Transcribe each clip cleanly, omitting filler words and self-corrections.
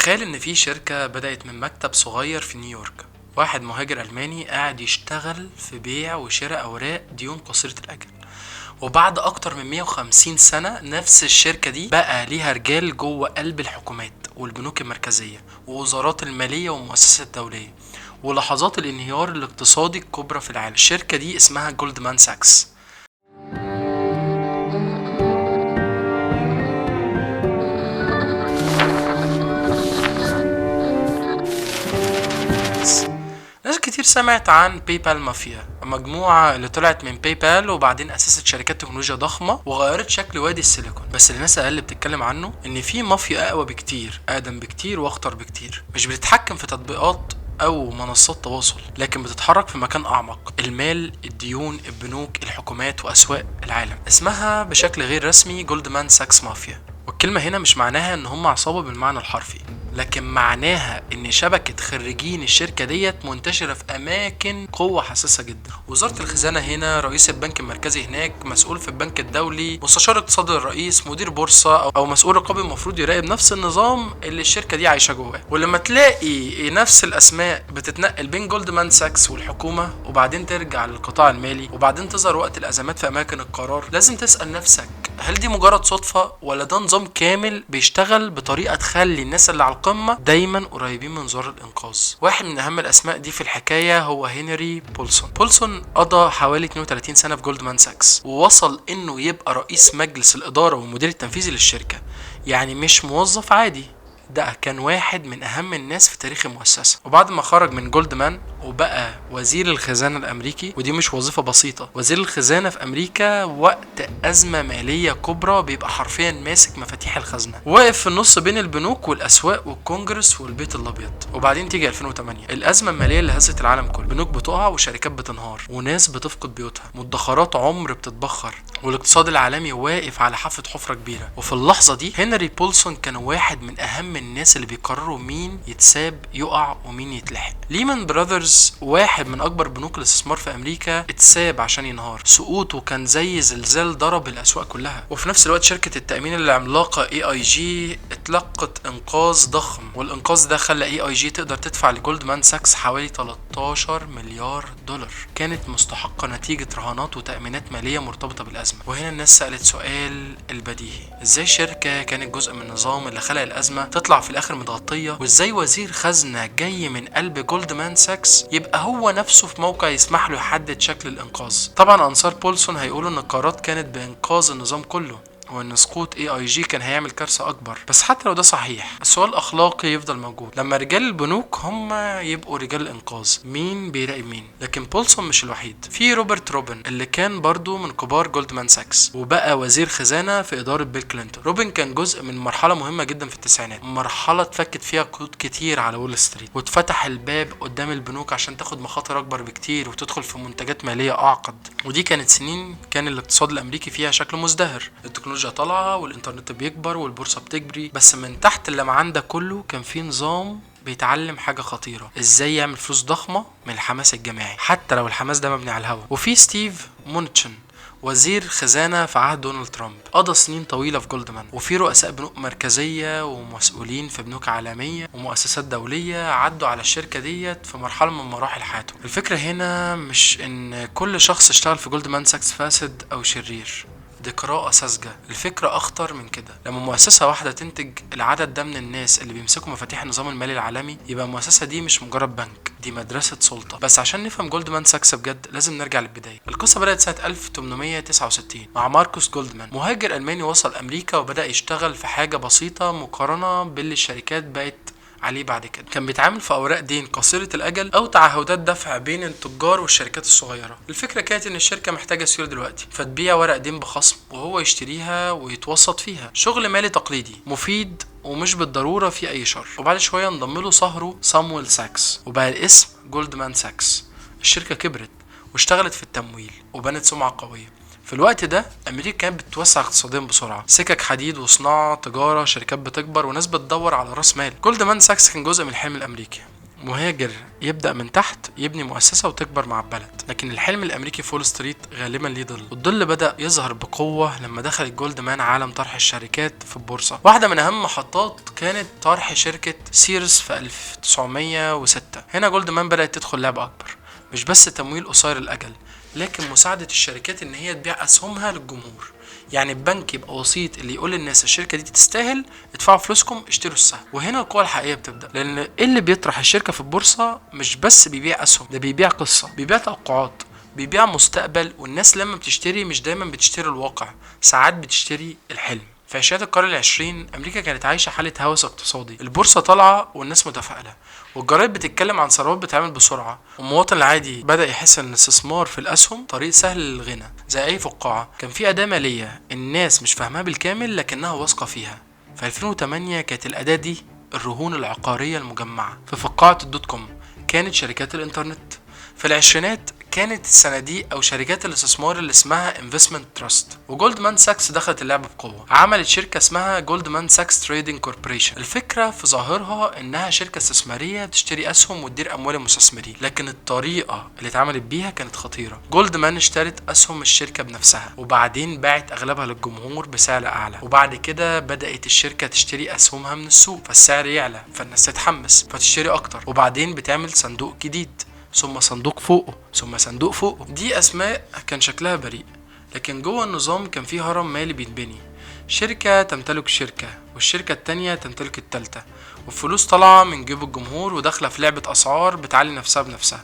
تخيل ان في شركة بدأت من مكتب صغير في نيويورك. واحد مهاجر ألماني قاعد يشتغل في بيع وشراء أوراق ديون قصيرة الأجل، وبعد أكتر من 150 سنة نفس الشركة دي بقى ليها رجال جوه قلب الحكومات والبنوك المركزية ووزارات المالية والمؤسسات الدولية ولحظات الانهيار الاقتصادي الكبرى في العالم. الشركة دي اسمها جولدمان ساكس. ناس كتير سمعت عن باي بال مافيا، المجموعة اللي طلعت من باي بال وبعدين أسست شركات تكنولوجيا ضخمة وغيرت شكل وادي السيليكون. بس اللي الناس أقل بتتكلم عنه إن في مافيا أقوى بكتير، أقدم بكتير وأخطر بكتير، مش بتتحكم في تطبيقات أو منصات تواصل، لكن بتتحرك في مكان أعمق: المال، الديون، البنوك، الحكومات، وأسواق العالم. اسمها بشكل غير رسمي جولدمان ساكس مافيا، والكلمة هنا مش معناها ان هم عصابة بالمعنى الحرفي، لكن معناها ان شبكة خريجين الشركة ديت منتشرة في اماكن قوة حساسة جدا. وزارة الخزانة هنا، رئيس البنك المركزي هناك، مسؤول في البنك الدولي، مستشار اقتصادي الرئيس، مدير بورصة او مسؤول رقابي المفروض يراقب نفس النظام اللي الشركة دي عايشة جواه. ولما تلاقي نفس الاسماء بتتنقل بين جولدمان ساكس والحكومة وبعدين ترجع للقطاع المالي وبعدين تظهر وقت الازمات في اماكن القرار، لازم تسأل نفسك: هل دي مجرد صدفة ولا ده نظام كامل بيشتغل بطريقة تخلي الناس اللي على القمة دايما قريبين من زر الانقاذ؟ واحد من اهم الاسماء دي في الحكاية هو هنري بولسون. بولسون قضى حوالي 32 سنة في جولدمان ساكس، ووصل انه يبقى رئيس مجلس الادارة والمدير التنفيذي للشركة. يعني مش موظف عادي، ده كان واحد من اهم الناس في تاريخ المؤسسة. وبعد ما خرج من جولدمان وبقى وزير الخزانة الامريكي، ودي مش وظيفة بسيطة. وزير الخزانة في امريكا وقت ازمة مالية كبرى بيبقى حرفيا ماسك مفاتيح الخزنة، واقف في النص بين البنوك والاسواق والكونجرس والبيت الابيض. وبعدين تيجي 2008، الازمة المالية اللي هزت العالم كله، بنوك بتقع وشركات بتنهار وناس بتفقد بيوتها، مدخرات عمر بتتبخر، والاقتصاد العالمي واقف على حافة حفرة كبيرة. وفي اللحظة دي هنري بولسون كان واحد من اهم الناس اللي بيقرروا مين يتساب يقع ومين يتلحق. ليمان براذرز، واحد من اكبر بنوك الاستثمار في امريكا، اتساب عشان ينهار. سقوطه كان زي زلزال ضرب الاسواق كلها. وفي نفس الوقت شركة التأمين العملاقة AIG اتلقت انقاذ ضخم، والانقاذ ده خلى AIG تقدر تدفع لجولدمان ساكس حوالي 13 مليار دولار، كانت مستحقة نتيجة رهانات وتأمينات مالية مرتبطة بالأزمة. وهنا الناس سألت سؤال البديهي: ازاي شركة كانت جزء من النظام اللي خلق الأزمة تطلع في الآخر متغطية؟ وازاي وزير خزنة جاي من قلب جولدمان ساكس يبقى هو نفسه في موقع يسمح له يحدد شكل الإنقاذ؟ طبعا أنصار بولسون هيقولوا إن القرارات كانت بإنقاذ النظام كله، وان سقوط AIG كان هيعمل كارثة اكبر. بس حتى لو ده صحيح، السؤال الاخلاقي يفضل موجود. لما رجال البنوك هم يبقوا رجال الانقاذ، مين بيراقب مين؟ لكن بولسون مش الوحيد، في روبرت روبن اللي كان برضو من كبار جولدمان ساكس وبقى وزير خزانة في ادارة بيل كلينتون. روبن كان جزء من مرحلة مهمة جدا في التسعينات، مرحلة اتفكت فيها قيود كتير على وول ستريت، واتفتح الباب قدام البنوك عشان تاخد مخاطر اكبر بكتير وتدخل في منتجات مالية اعقد. ودي كانت سنين كان الاقتصاد الامريكي فيها شكله مزدهر، التكنولوجيا طالعه والانترنت بيكبر والبورصه بتجري. بس من تحت اللمعان ده كله كان في نظام بيتعلم حاجة خطيرة: ازاي يعمل فلوس ضخمة من الحماس الجماعي حتى لو الحماس ده مبني على الهوا. وفي ستيف مونتشن، وزير خزانة في عهد دونالد ترامب، قضى سنين طويلة في جولدمان. وفي رؤساء بنوك مركزية ومسؤولين في بنوك عالمية ومؤسسات دولية عدوا على الشركة ديت في مرحلة من مراحل حياتهم. الفكرة هنا مش ان كل شخص اشتغل في جولدمان ساكس فاسد او شرير، دي قراءة ساذجة. الفكرة أخطر من كده: لما مؤسسة واحدة تنتج العدد ده من الناس اللي بيمسكوا مفاتيح النظام المالي العالمي، يبقى المؤسسة دي مش مجرد بنك، دي مدرسة سلطة. بس عشان نفهم جولدمان ساكس بجد لازم نرجع للبداية. القصة بدأت سنة 1869 مع ماركوس جولدمان، مهاجر ألماني وصل أمريكا وبدأ يشتغل في حاجة بسيطة مقارنة باللي الشركات بقت عليه بعد كده. كان بيتعامل في اوراق دين قصيره الاجل او تعهدات دفع بين التجار والشركات الصغيره. الفكره كانت ان الشركه محتاجه سيوله دلوقتي، فتبيع ورق دين بخصم وهو يشتريها ويتوسط فيها. شغل مالي تقليدي مفيد ومش بالضروره في اي شر. وبعد شويه انضم له صهره صامويل ساكس وبقى الاسم جولدمان ساكس. الشركه كبرت واشتغلت في التمويل وبنت سمعه قويه. في الوقت ده امريكا كانت بتتوسع اقتصاديا بسرعه، سكك حديد وصناعه، تجاره، شركات بتكبر، وناس بتدور على راس مال. جولدمان ساكس كان جزء من الحلم الامريكي، مهاجر يبدأ من تحت يبني مؤسسة وتكبر مع البلد. لكن الحلم الأمريكي في وول ستريت غالبا ليه ظل، والظل بدأ يظهر بقوة لما دخلت جولدمان عالم طرح الشركات في البورصة. واحدة من أهم محطات كانت طرح شركة سيرس في 1906. هنا جولدمان بدأت تدخل لعب أكبر، مش بس تمويل قصير الأجل، لكن مساعدة الشركات إن هي تبيع أسهمها للجمهور. يعني البنك يبقى وسيط اللي يقول للناس الشركه دي تستاهل، ادفعوا فلوسكم اشتروا السهم. وهنا القوه الحقيقيه بتبدا، لان اللي بيطرح الشركه في البورصه مش بس بيبيع اسهم، ده بيبيع قصه، بيبيع توقعات، بيبيع مستقبل. والناس لما بتشتري مش دايما بتشتري الواقع، ساعات بتشتري الحلم. في عشرينات القرن العشرين أمريكا كانت عايشة حالة هوس اقتصادي، البورصة طالعة والناس متفائلة، والجرايد بتتكلم عن ثروات بتتعمل بسرعة، والمواطن العادي بدأ يحس إن الاستثمار في الأسهم طريق سهل للغنى زي أي فقاعة. كان في أداة مالية الناس مش فاهماها بالكامل لكنها واثقة فيها. في 2008 كانت الأداة دي الرهون العقارية المجمعة. في فقاعة الدوت كوم كانت شركات الإنترنت. في العشرينات كانت الصناديق او شركات الاستثمار اللي اسمها انفستمنت تراست. وجولدمان ساكس دخلت اللعبه بقوه، عملت شركه اسمها جولدمان ساكس تريدنج كوربوريشن. الفكره في ظاهرها انها شركه استثماريه بتشتري اسهم وتدير اموال المستثمرين، لكن الطريقه اللي اتعملت بيها كانت خطيره. جولدمان اشترت اسهم الشركه بنفسها، وبعدين باعت اغلبها للجمهور بسعر اعلى، وبعد كده بدات الشركه تشتري اسهمها من السوق، فالسعر يعلى فالناس تتحمس فتشتري اكتر، وبعدين بتعمل صندوق جديد، ثم صندوق فوقه، ثم صندوق فوقه. دي اسماء كان شكلها بريء، لكن جوه النظام كان فيه هرم مالي بيتبني. شركة تمتلك شركة، والشركة التانية تمتلك التالتة، والفلوس طالعة من جيب الجمهور وداخلة في لعبة أسعار بتعلي نفسها بنفسها.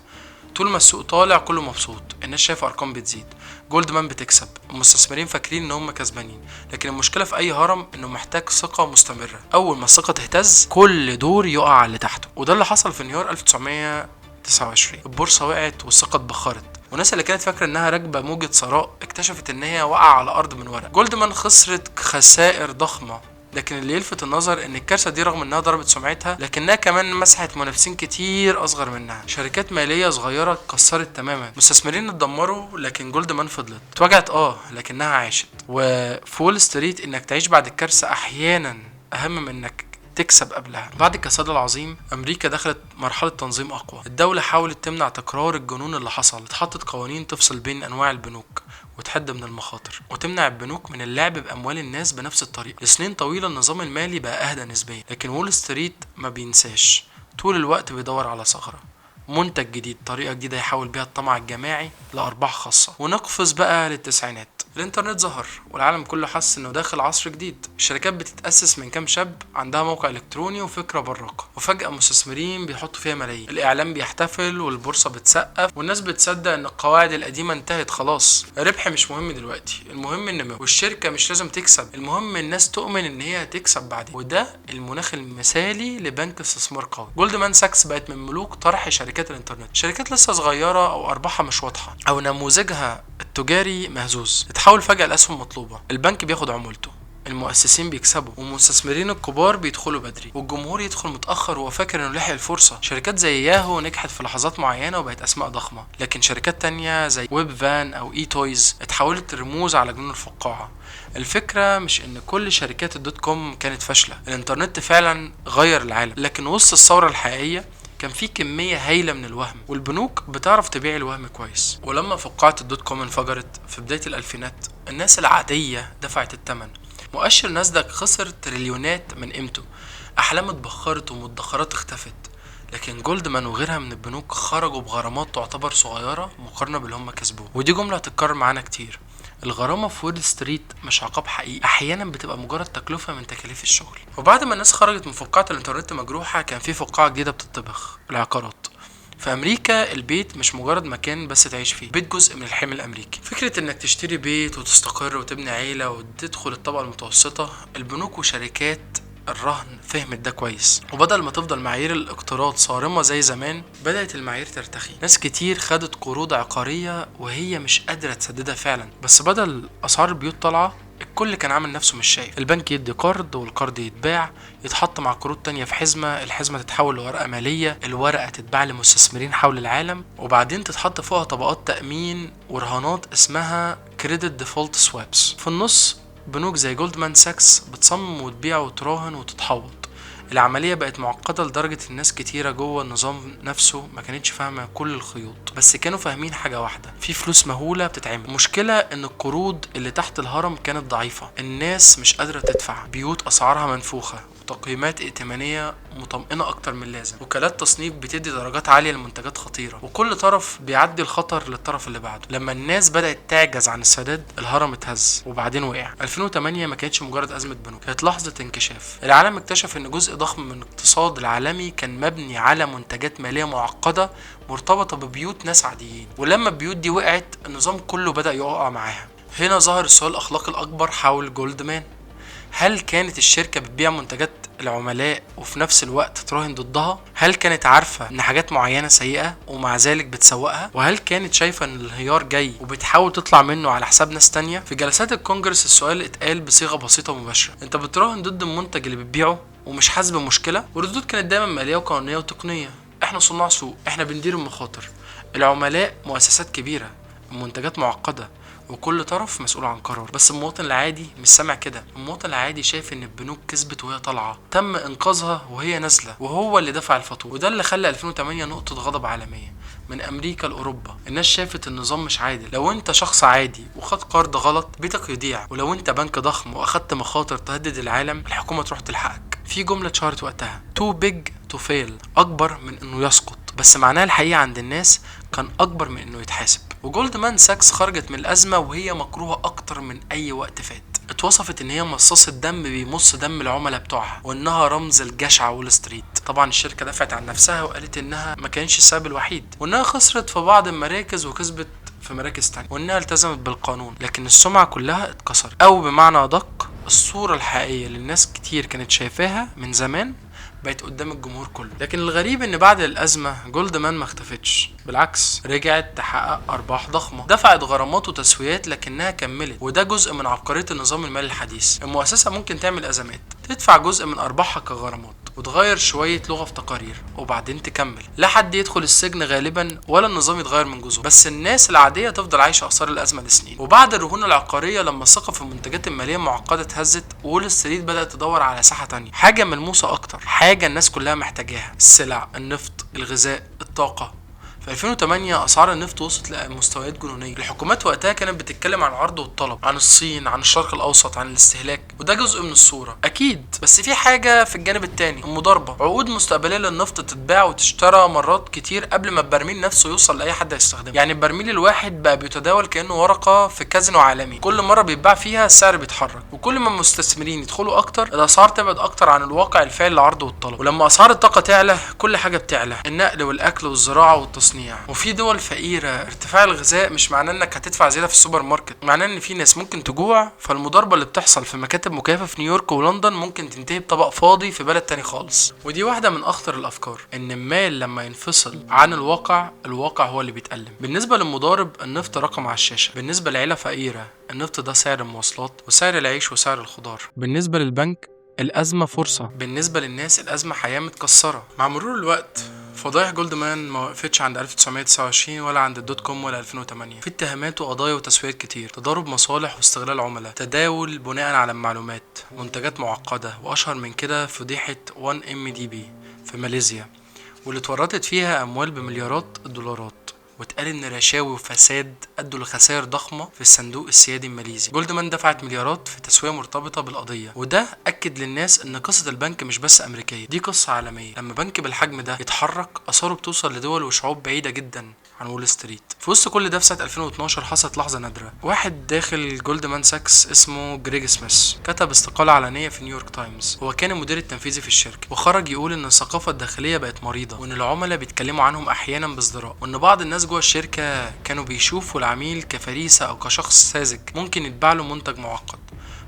طول ما السوق طالع كله مبسوط، الناس شايفة أرقام بتزيد، جولدمان بتكسب، المستثمرين فاكرين إن هم كسبانين. لكن المشكلة في أي هرم إنه محتاج ثقة مستمرة. أول ما الثقة تهتز كل دور يقع على اللي تحته، وده اللي حصل في نيويورك 1929. البورصة وقعت والثقة اتبخرت، والناس اللي كانت فاكرة انها راكبة موجة ثراء اكتشفت ان هي واقعة على الارض من ورا. جولدمان خسرت خسائر ضخمة، لكن اللي يلفت النظر ان الكارثة دي رغم انها ضربت سمعتها لكنها كمان مسحت منافسين كتير اصغر منها. شركات مالية صغيرة اتكسرت تماما، مستثمرين اتدمروا، لكن جولدمان فضلت. اتوجعت لكنها عاشت. وفي وول ستريت انك تعيش بعد الكارثة احيانا اهم من انك تكسب قبلها. بعد الكساد العظيم امريكا دخلت مرحله تنظيم اقوى. الدوله حاولت تمنع تكرار الجنون اللي حصل، اتحطت قوانين تفصل بين انواع البنوك وتحد من المخاطر، وتمنع البنوك من اللعب باموال الناس بنفس الطريقه. لسنين طويله النظام المالي بقى اهدى نسبيا، لكن وول ستريت ما بينساش، طول الوقت بيدور على ثغره، منتج جديد، طريقه جديده يحاول بيها الطمع الجماعي لارباح خاصه. ونقفز بقى للتسعينات. الانترنت ظهر والعالم كله حس انه داخل عصر جديد. الشركات بتتأسس من كام شاب عندها موقع الكتروني وفكرة براقة، وفجأة مستثمرين بيحطوا فيها ملايين، الاعلام بيحتفل والبورصة بتسقف، والناس بتصدق ان القواعد القديمة انتهت خلاص. الربح مش مهم دلوقتي، المهم النمو، والشركة مش لازم تكسب، المهم الناس تؤمن ان هي هتكسب بعدين. وده المناخ المثالي لبنك استثمار قوي. جولدمان ساكس بقت من ملوك طرح شركات الانترنت. شركات لسه صغيرة او ارباحها مش واضحة او نموذجها التجاري مهزوز، تحول فجأة الأسهم مطلوبة، البنك بياخد عمولته، المؤسسين بيكسبوا، والمستثمرين الكبار بيدخلوا بدري، والجمهور يدخل متأخر وهو فاكر انه لحق الفرصة. شركات زي ياهو نجحت في لحظات معينة وبقت أسماء ضخمة، لكن شركات تانية زي ويب فان أو اي تويز اتحولت رموز على جنون الفقاعة. الفكرة مش ان كل شركات الدوت كوم كانت فاشلة، الانترنت فعلا غير العالم، لكن وسط الثورة الحقيقية كان في كمية هايلة من الوهم، والبنوك بتعرف تبيع الوهم كويس. ولما فقاعة الدوت كوم انفجرت في بداية الألفينات الناس العادية دفعت الثمن. مؤشر ناسداك خسر تريليونات من قيمته، أحلام اتبخرت ومدخرات اختفت، لكن جولدمان وغيرها من البنوك خرجوا بغرامات تعتبر صغيرة مقارنة باللي هم كسبوه. ودي جملة هتتكرر معانا كتير، الغرامة في وول ستريت مش عقاب حقيقي، احيانا بتبقى مجرد تكلفة من تكاليف الشغل. وبعد ما الناس خرجت من فقاعة الانترنت مجروحة كان في فقاعة جديدة بتطبخ، العقارات. في امريكا البيت مش مجرد مكان بس تعيش فيه، بيت جزء من الحلم الامريكي. فكرة انك تشتري بيت وتستقر وتبني عيلة وتدخل الطبقة المتوسطة، البنوك وشركات الرهن فهمت ده كويس، وبدل ما تفضل معايير الاقتراض صارمة زي زمان بدأت المعايير ترتخي. ناس كتير خدت قروض عقارية وهي مش قادرة تسددها فعلا، بس بدل اسعار البيوت طالعة الكل كان عامل نفسه مش شايف. البنك يدي قرض والقرض يتباع يتحط مع قروض تانية في حزمة، الحزمة تتحول لورقة مالية، الورقة تتباع لمستثمرين حول العالم، وبعدين تتحط فوقها طبقات تأمين ورهانات اسمها كريدت ديفولت سوابس. في النص بنوك زي جولدمان ساكس بتصمم وتبيع وتراهن وتتحوط. العملية بقت معقدة لدرجة الناس كتيرة جوه النظام نفسه ما كانتش فاهمة كل الخيوط، بس كانوا فاهمين حاجة واحدة: في فلوس مهولة بتتعمل. المشكلة ان القروض اللي تحت الهرم كانت ضعيفة، الناس مش قادرة تدفع، بيوت اسعارها منفوخة، تقييمات ائتمانية مطمئنة أكتر من اللازم، وكالات تصنيف بتدي درجات عالية لمنتجات خطيرة، وكل طرف بيعدي الخطر للطرف اللي بعده. لما الناس بدأت تعجز عن السداد، الهرم اتهز وبعدين وقع. 2008 ما كانتش مجرد أزمة بنوك، كانت لحظة انكشاف. العالم اكتشف إن جزء ضخم من الاقتصاد العالمي كان مبني على منتجات مالية معقدة مرتبطة ببيوت ناس عاديين، ولما البيوت دي وقعت النظام كله بدأ يقع معاها. هنا ظهر السؤال الأخلاقي الأكبر حول جولدمان: هل كانت الشركة بتبيع منتجات العملاء وفي نفس الوقت تراهن ضدها؟ هل كانت عارفة ان حاجات معينة سيئة ومع ذلك بتسوقها؟ وهل كانت شايفة ان الانهيار جاي وبتحاول تطلع منه على حساب ناس تانية؟ في جلسات الكونجرس السؤال اتقال بصيغة بسيطة ومباشرة: انت بتراهن ضد المنتج اللي بتبيعه ومش حاسس بمشكلة؟ والردود كانت دايما مالية وقانونية وتقنية: احنا صناع سوق، احنا بندير المخاطر، العملاء مؤسسات كبيرة، المنتجات معقدة، وكل طرف مسؤول عن قرار. بس المواطن العادي مش سامع كده. المواطن العادي شايف ان البنوك كسبت وهي طالعه، تم انقاذها وهي نازله، وهو اللي دفع الفاتوره. وده اللي خلى 2008 نقطه غضب عالميه من امريكا لاوروبا. الناس شافت النظام مش عادل. لو انت شخص عادي وخد قرض غلط بيتك يضيع، ولو انت بنك ضخم واخدت مخاطر تهدد العالم الحكومه تروح تلحقك. في جمله اتشهرت وقتها: too big to fail، اكبر من انه يسقط، بس معناها الحقيقه عند الناس كان اكبر من انه يتحاسب. وجولدمان ساكس خرجت من الازمه وهي مكروهه اكتر من اي وقت فات. اتوصفت ان هي مصاصة دم بيمص دم العملاء بتوعها، وانها رمز الجشع وول ستريت. طبعا الشركه دافعت عن نفسها وقالت انها ما كانش السبب الوحيد، وانها خسرت في بعض المراكز وكسبت في مراكز تانية، وانها التزمت بالقانون، لكن السمعه كلها اتكسرت، او بمعنى ادق الصوره الحقيقيه اللي الناس كتير كانت شايفاها من زمان بقت قدام الجمهور كله. لكن الغريب ان بعد الازمه جولدمان ما اختفتش، بالعكس رجعت تحقق ارباح ضخمه، دفعت غرامات وتسويات لكنها كملت. وده جزء من عبقريه النظام المالي الحديث. المؤسسه ممكن تعمل ازمات، تدفع جزء من ارباحها كغرامات، وتغير شويه لغه في تقارير، وبعدين تكمل. لا حد يدخل السجن غالبا ولا النظام يتغير من جذوره، بس الناس العاديه تفضل عايشه اثار الازمه لسنين. وبعد الرهون العقاريه، لما الثقه في المنتجات الماليه المعقده اتهزت، وول ستريت بدات تدور على ساحه تانية، حاجه ملموسه اكتر، حاجه الناس كلها محتاجاها: السلع، النفط، الغذاء، الطاقه. في 2008 اسعار النفط وصلت لمستويات جنونيه. الحكومات وقتها كانت بتتكلم عن العرض والطلب، عن الصين، عن الشرق الاوسط، عن الاستهلاك، وده جزء من الصوره اكيد. بس في حاجه في الجانب التاني: المضاربه. عقود مستقبليه للنفط تتباع وتشترى مرات كتير قبل ما البرميل نفسه يوصل لاي حد يستخدمه. يعني البرميل الواحد بقى بيتداول كانه ورقه في كازينو عالمي، كل مره بيتباع فيها السعر بيتحرك، وكل ما المستثمرين يدخلوا اكتر الاسعار تبعد اكتر عن الواقع الفعلي للعرض والطلب. ولما اسعار الطاقه تعلى كل حاجه بتعلى: النقل والاكل والزراعه والتصنيع. وفي دول فقيره ارتفاع الغذاء مش معناه انك هتدفع زياده في السوبر ماركت، معناه ان في ناس ممكن تجوع. فالمضاربه اللي بتحصل في مكاتب مكافاه في نيويورك ولندن ممكن تنتهي بطبق فاضي في بلد تاني خالص. ودي واحده من اخطر الافكار: ان المال لما ينفصل عن الواقع، الواقع هو اللي بيتألم. بالنسبه للمضارب النفط رقم على الشاشه، بالنسبه لعيله فقيره النفط ده سعر المواصلات وسعر العيش وسعر الخضار. بالنسبه للبنك الأزمة فرصة، بالنسبة للناس الأزمة حياة متكسرة. مع مرور الوقت فضايح جولدمان ما وقفتش عند 1929 ولا عند الدوت كوم ولا 2008. في اتهامات وقضايا وتسويات كتير، تضارب مصالح واستغلال عملاء، تداول بناء على المعلومات، منتجات معقدة، وأشهر من كده فضيحة 1MDB في ماليزيا، واللي اتورطت فيها أموال بمليارات الدولارات، واتقال ان رشاوي وفساد ادوا لخسائر ضخمه في الصندوق السيادي الماليزي. جولدمان دفعت مليارات في تسويه مرتبطه بالقضيه، وده اكد للناس ان قصه البنك مش بس امريكيه، دي قصه عالميه. لما بنك بالحجم ده يتحرك اثاره بتوصل لدول وشعوب بعيده جدا عن وول ستريت. في وسط كل ده في سنه 2012 حصلت لحظه نادره. واحد داخل جولدمان ساكس اسمه جريج سميث كتب استقاله علنيه في نيويورك تايمز. هو كان المدير التنفيذي في الشركه، وخرج يقول ان الثقافه الداخليه بقت مريضه، وان العملاء بيتكلموا عنهم احيانا بازدراء، وان بعض الناس جوه الشركه كانوا بيشوفوا العميل كفريسه او كشخص ساذج ممكن يتباع له منتج معقد.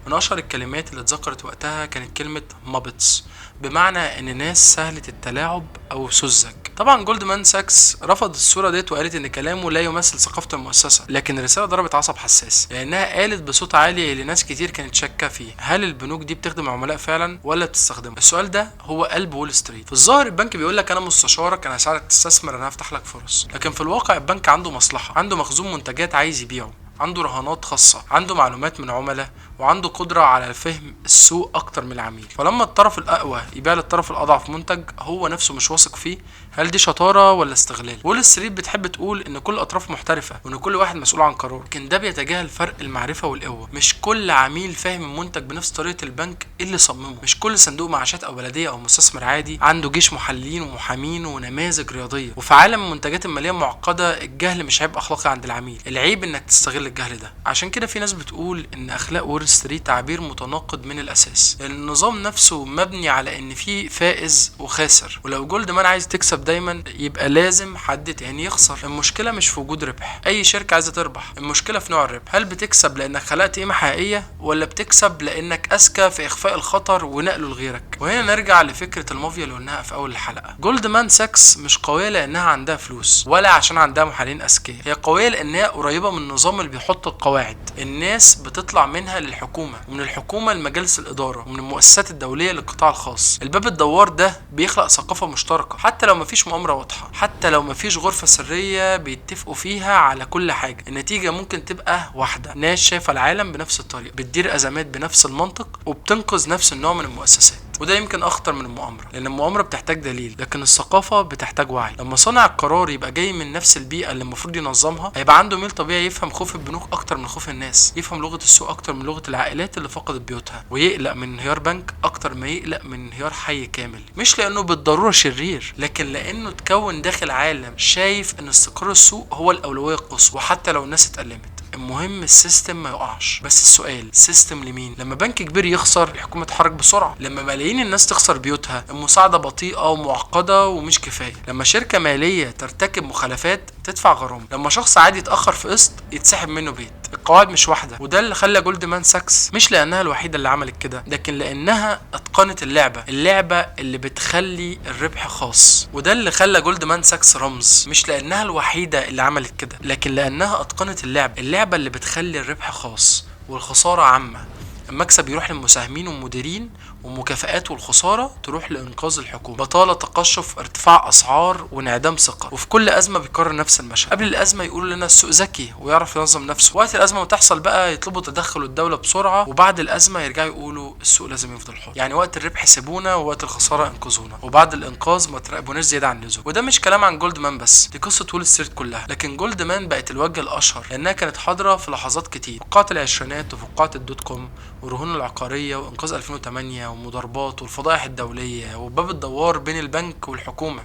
من اشهر الكلمات اللي اتذكرت وقتها كانت كلمه مابتس، بمعنى ان ناس سهله التلاعب او سذج. طبعا جولدمان ساكس رفض الصوره ديت وقالت ان كلامه لا يمثل ثقافه المؤسسه، لكن الرساله ضربت عصب حساس، لانها قالت بصوت عالي لناس كتير كانت شاكه فيه: هل البنوك دي بتخدم العملاء فعلا ولا بتستخدمهم؟ السؤال ده هو قلب وول ستريت. في الظاهر البنك بيقول لك انا مستشارك، انا هساعدك تستثمر، انا هفتح لك فرص، لكن في الواقع البنك عنده مصلحه، عنده مخزون منتجات عايز يبيعه، عنده رهانات خاصه، عنده معلومات من عملاء، وعنده قدرة على فهم السوق اكتر من العميل. فلما الطرف الاقوى يبيع للطرف الاضعف منتج هو نفسه مش واثق فيه، هل دي شطارة ولا استغلال؟ وول ستريت بتحب تقول ان كل الاطراف محترفة وان كل واحد مسؤول عن قرار، لكن ده بيتجاهل فرق المعرفة والقوة. مش كل عميل فاهم المنتج بنفس طريقة البنك اللي صممه، مش كل صندوق معاشات او بلدية او مستثمر عادي عنده جيش محللين ومحامين ونماذج رياضية. وفي عالم المنتجات المالية المعقدة الجهل مش عيب اخلاقي عند العميل، العيب انك تستغل الجهل ده. عشان كده في ناس بتقول ان اخلاق وول ستريت تعبير متناقض من الاساس، لان النظام نفسه مبني على ان في فائز وخاسر، ولو جولدمان عايز تكسب دايما يبقى لازم حد تاني يخسر. المشكلة مش في وجود ربح، اي شركة عايزة تربح، المشكلة في نوع الربح. هل بتكسب لانك خلقت قيمة حقيقية، ولا بتكسب لانك اذكى في اخفاء الخطر ونقله لغيرك؟ وهنا نرجع لفكرة المافيا اللي قلناها في اول الحلقة. جولدمان ساكس مش قوية لانها عندها فلوس ولا عشان عندها محللين اذكياء، هي قوية لانها قريبة من النظام اللي بيحط القواعد. الناس بتطلع منها للحكومة، ومن الحكومة لمجالس الادارة، ومن المؤسسات الدولية للقطاع الخاص. الباب الدوار ده بيخلق ثقافة مشتركة، حتى لو مفيش مؤامرة واضحة، حتى لو مفيش غرفة سرية بيتفقوا فيها على كل حاجة. النتيجة ممكن تبقى واحدة، ناس شايفة العالم بنفس الطريقة، بتدير ازمات بنفس المنطق، وبتنقذ نفس النوع من المؤسسات. وده يمكن اخطر من المؤامرة، لان المؤامرة بتحتاج دليل، لكن الثقافة بتحتاج وعي. لما صانع القرار يبقى جاي من نفس البيئة اللي المفروض ينظمها، هيبقى عنده ميل طبيعي يفهم خوف البنوك اكتر من خوف الناس، يفهم لغة السوق اكتر من لغة العائلات اللي فقدت بيوتها، ويقلق من انهيار بنك اكتر ما يقلق من انهيار حي كامل. مش لانه بالضرورة شرير، لكن لانه اتكون داخل عالم شايف ان استقرار السوق هو الاولوية القصوى، وحتى لو الناس اتألمت المهم السيستم ما يقعش. بس السؤال، سيستم لمين؟ لما بنك كبير يخسر الحكومة تتحرك بسرعة، لما ملايين الناس تخسر بيوتها المساعدة بطيئة ومعقدة ومش كفاية، لما شركة مالية ترتكب مخالفات تدفع غرامة، لما شخص عادي يتأخر في قسط يتسحب منه بيت. القواعد مش واحدة، وده اللي خلى جولدمان ساكس مش لانها الوحيدة اللي عملت كده، لكن لانها اتقنت اللعبة اللي بتخلي الربح خاص. وده اللي خلى جولدمان ساكس رمز، مش لانها الوحيدة اللي عملت كده، لكن لانها اتقنت اللعبة اللي بتخلي الربح خاص والخسارة عامة. المكسب يروح للمساهمين والمديرين، ومكافآت والخسارة تروح لإنقاذ الحكومة. بطالة، تقشف، ارتفاع أسعار، وانعدام ثقة. وفي كل أزمة بيكرر نفس المشهد. قبل الأزمة يقولوا لنا السوق ذكي ويعرف ينظم نفسه، وقت الأزمة ما تحصل بقى يطلبوا تدخل الدولة بسرعة، وبعد الأزمة يرجعوا يقولوا السوق لازم يفضل حر. يعني وقت الربح سيبونا، ووقت الخسارة انقذونا، وبعد الإنقاذ ما تراقبوناش زيادة عن اللزوم. وده مش كلام عن جولدمان بس، دي قصة وول ستريت كلها. لكن جولدمان بقت الوجه الأشهر لأنها كانت حاضرة في لحظات كتير، فقاعة العشرينات وفقاعة الدوت كوم والرهون العقارية وإنقاذ 2008 والمضاربات والفضائح الدولية وباب الدوار بين البنك والحكومة.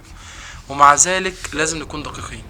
ومع ذلك لازم نكون دقيقين،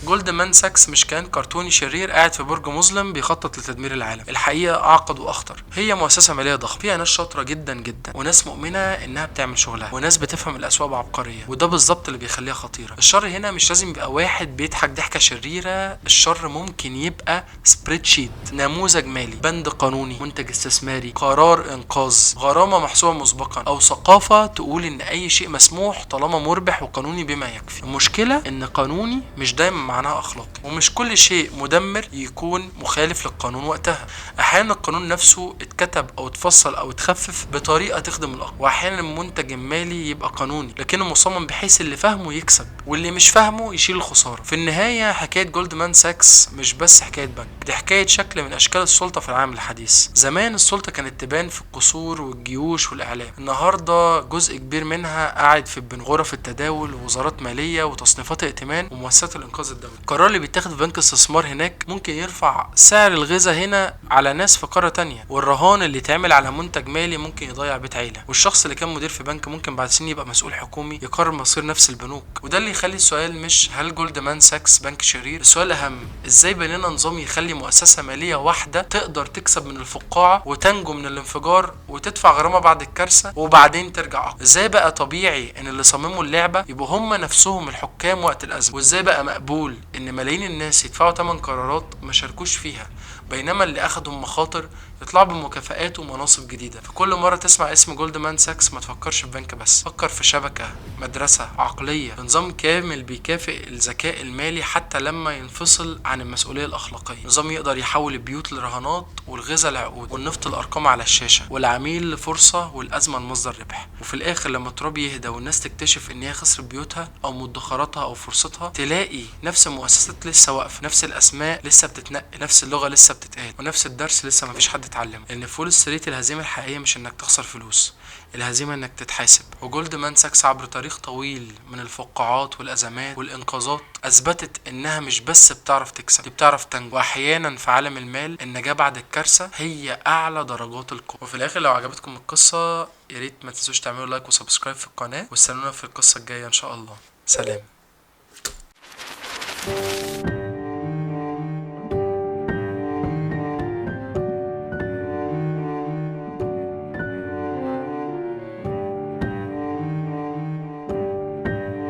جولدمان ساكس مش كان كرتوني شرير قاعد في برج مظلم بيخطط لتدمير العالم. الحقيقة أعقد وأخطر، هي مؤسسة مالية ضخمة فيها ناس شاطرة جدا جدا، وناس مؤمنة إنها بتعمل شغلها، وناس بتفهم الأسواق بعبقرية، وده بالظبط اللي بيخليها خطيرة. الشر هنا مش لازم يبقى واحد بيضحك ضحكة شريرة، الشر ممكن يبقى سبريد شيت، نموذج مالي، بند قانوني، منتج استثماري، قرار إنقاذ، غرامة محسوبة مسبقا، أو ثقافة تقول إن أي شيء مسموح طالما مربح وقانوني بما يكفي. المشكلة إن قانوني مش دايما معناها اخلاقي، ومش كل شيء مدمر يكون مخالف للقانون وقتها. احيانا القانون نفسه اتكتب او اتفصل او اتخفف بطريقه تخدم الاخر، واحيانا المنتج المالي يبقى قانوني لكنه مصمم بحيث اللي فاهمه يكسب واللي مش فاهمه يشيل الخساره. في النهايه حكايه جولدمان ساكس مش بس حكايه بنك، دي حكايه شكل من اشكال السلطه في العالم الحديث. زمان السلطه كانت تبان في القصور والجيوش والاعلام، النهارده جزء كبير منها قاعد في غرف التداول ووزارات ماليه وتصنيفات ائتمان ومؤسسات الانقاذ الدولي. القرار اللي بيتاخد في بنك استثمار هناك ممكن يرفع سعر الغذاء هنا على ناس في قاره تانية، والرهان اللي يتعمل على منتج مالي ممكن يضيع بيت عيله، والشخص اللي كان مدير في بنك ممكن بعد سنين يبقى مسؤول حكومي يقرر مصير نفس البنوك. وده اللي يخلي السؤال مش هل جولدمان ساكس بنك شرير، السؤال اهم ازاي بنينا نظام يخلي مؤسسه ماليه واحده تقدر تكسب من الفقاعه وتنجو من الانفجار وتدفع غرامه بعد الكارثه وبعدين ترجع اقوى. ازاي بقى طبيعي ان اللي صمموا اللعبه يبقوا هم نفسهم الحكام وقت الازمه، وازاي بقى مقبول ان ملايين الناس يدفعوا 8 قرارات ما شاركوش فيها، بينما اللي اخدهم مخاطر يطلعوا بمكافآت ومناصب جديده. فكل مره تسمع اسم جولدمان ساكس ما تفكرش في بنك بس، فكر في شبكه، مدرسه، عقليه، نظام كامل بيكافئ الذكاء المالي حتى لما ينفصل عن المسؤوليه الاخلاقيه، نظام يقدر يحول البيوت لرهانات والغذاء لعقود والنفط الارقام على الشاشه والعميل لفرصه والازمه لمصدر ربح. وفي الاخر لما التراب يهدى والناس تكتشف ان هي خسرت بيوتها او مدخراتها او فرصتها، تلاقي نفس المؤسسات لسه واقفه، نفس الاسماء لسه بتتنقل، نفس اللغه لسه بتتقال، ونفس الدرس لسه ما فيش حد تتعلمه، لان في وول ستريت الهزيمه الحقيقيه مش انك تخسر فلوس، الهزيمه انك تتحاسب. وجولدمان ساكس عبر تاريخ طويل من الفقاعات والازمات والانقاذات اثبتت انها مش بس بتعرف تكسب، دي بتعرف تنجو. واحيانا في عالم المال النجاه بعد الكارثه هي اعلى درجات القوه. وفي الاخر لو عجبتكم القصه يا ريت ما تنسوش تعملوا لايك وسبسكرايب في القناه، واستنونا في القصه الجايه ان شاء الله. سلام.